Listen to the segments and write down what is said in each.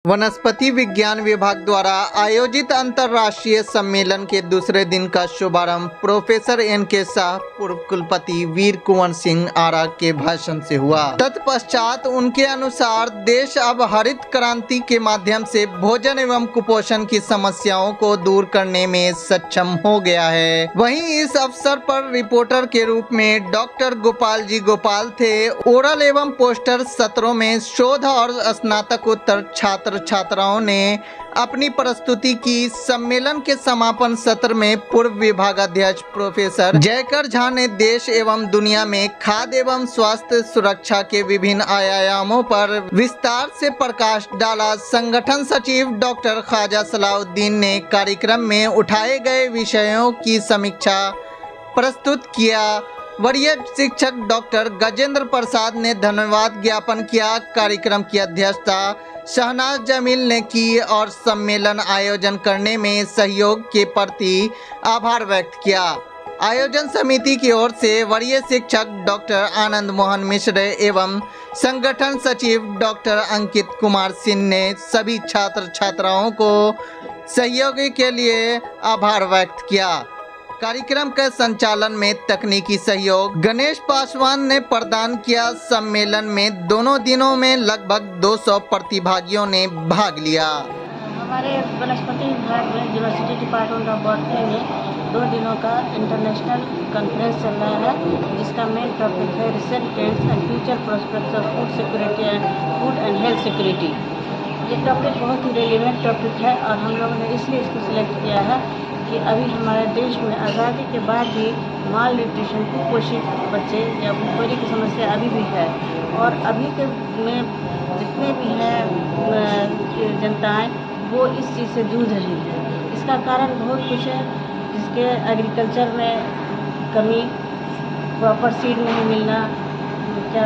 वनस्पति विज्ञान विभाग द्वारा आयोजित अंतर्राष्ट्रीय सम्मेलन के दूसरे दिन का शुभारंभ प्रोफेसर एन.के. शाह पूर्व कुलपति वीर कुंवर सिंह आरा के भाषण से हुआ। तत्पश्चात उनके अनुसार देश अब हरित क्रांति के माध्यम से भोजन एवं कुपोषण की समस्याओं को दूर करने में सक्षम हो गया है। वहीं इस अवसर पर रिपोर्टर के रूप में डॉक्टर गोपाल जी गोपाल थे। ओरल एवं पोस्टर सत्रों में शोध और स्नातकोत्तर छात्राओं ने अपनी प्रस्तुति की। सम्मेलन के समापन सत्र में पूर्व विभागाध्यक्ष प्रोफेसर जयकर झा ने देश एवं दुनिया में खाद्य एवं स्वास्थ्य सुरक्षा के विभिन्न आयामों पर विस्तार से प्रकाश डाला। संगठन सचिव डॉक्टर ख्वाजा सलाउद्दीन ने कार्यक्रम में उठाए गए विषयों की समीक्षा प्रस्तुत किया। वरीय शिक्षक डॉक्टर गजेंद्र प्रसाद ने धन्यवाद ज्ञापन किया। कार्यक्रम की अध्यक्षता शहनाज जमील ने की और सम्मेलन आयोजन करने में सहयोग के प्रति आभार व्यक्त किया। आयोजन समिति की ओर से वरीय शिक्षक डॉक्टर आनंद मोहन मिश्र एवं संगठन सचिव डॉक्टर अंकित कुमार सिंह ने सभी छात्र छात्राओं को सहयोग के लिए आभार व्यक्त किया। कार्यक्रम के संचालन में तकनीकी सहयोग गणेश पासवान ने प्रदान किया। सम्मेलन में दोनों दिनों में लगभग 200 प्रतिभागियों ने भाग लिया। हमारे वनस्पति विभाग में यूनिवर्सिटी डिपार्टमेंट ऑफ बॉटनी में 2 दिनों का इंटरनेशनल कॉन्फ्रेंस चल रहा है, जिसका मेन टॉपिक है recent trends and future prospects of food security and food and health security. ये टॉपिक बहुत ही रेलिवेंट टॉपिक है और हम लोगों ने इसलिए इसको सिलेक्ट किया है कि अभी हमारे देश में आज़ादी के बाद भी माल न्यूट्रिशन कुपोषित बच्चे या भूखमरी की समस्या अभी भी है और अभी के में जितने भी हैं जनताएं वो इस चीज़ से जूझ रही है। इसका कारण बहुत कुछ है, जिसके एग्रीकल्चर में कमी, प्रॉपर सीड नहीं मिलना, क्या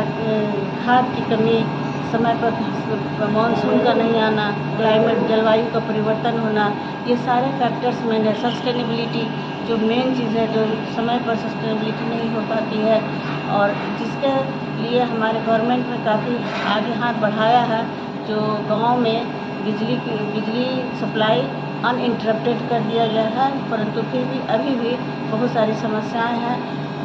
खाद की कमी, समय पर मानसून का नहीं आना, क्लाइमेट जलवायु का परिवर्तन होना, ये सारे फैक्टर्स में सस्टेनेबिलिटी जो मेन चीज़ है, जो समय पर सस्टेनेबिलिटी नहीं हो पाती है और जिसके लिए हमारे गवर्नमेंट ने काफ़ी आगे हाथ बढ़ाया है। जो गांव में बिजली सप्लाई अनइंटरप्टेड कर दिया गया है, परंतु फिर भी अभी भी बहुत सारी समस्याएं हैं,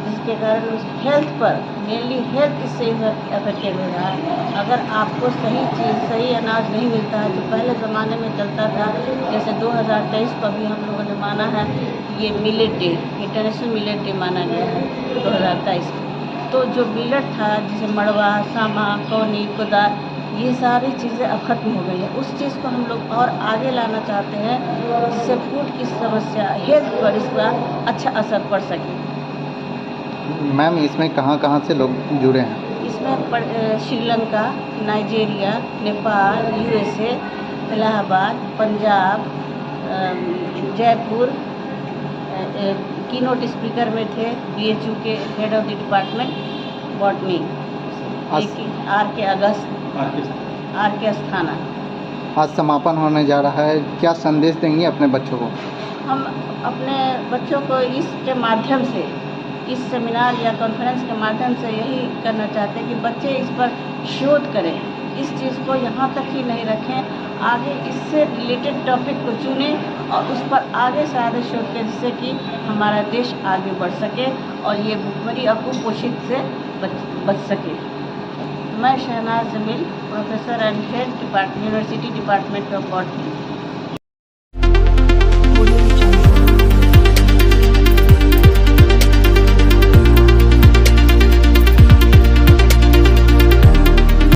जिसके कारण हेल्थ पर मेनली हेल्थ इससे अफेक्टेड हो रहा है। अगर आपको सही चीज़ सही अनाज नहीं मिलता है, जो पहले ज़माने में चलता था, जैसे 2023 को भी हम लोगों ने माना है, ये millet day, international millet day माना गया है 2023 को। तो जो मिलेट था, जैसे मड़वा, सामा, कौनी, कुदार, ये सारी चीज़ें अब ख़त्म हो गई है। उस चीज़ को हम लोग और आगे लाना चाहते हैं, जिससे फूड की समस्या हेल्थ पर इसका अच्छा असर पड़ सके। मैम, इसमें कहाँ से लोग जुड़े हैं? इसमें Sri Lanka, Nigeria, Nepal, USA, Allahabad, Punjab, Jaipur. Keynote speaker में थे BHU के head of the department botany R K Asthana. आज समापन होने जा रहा है, क्या संदेश देंगे अपने बच्चों को? हम अपने बच्चों को इसके माध्यम से, इस सेमिनार या कॉन्फ्रेंस के माध्यम से यही करना चाहते हैं कि बच्चे इस पर शोध करें, इस चीज़ को यहाँ तक ही नहीं रखें, आगे इससे रिलेटेड टॉपिक को चुनें और उस पर आगे से आगे शोध करें, जिससे कि हमारा देश आगे बढ़ सके और ये भूखमरी और कुपोषित से बच सके। मैं Shahnaz Jamil, professor and head university department of botany.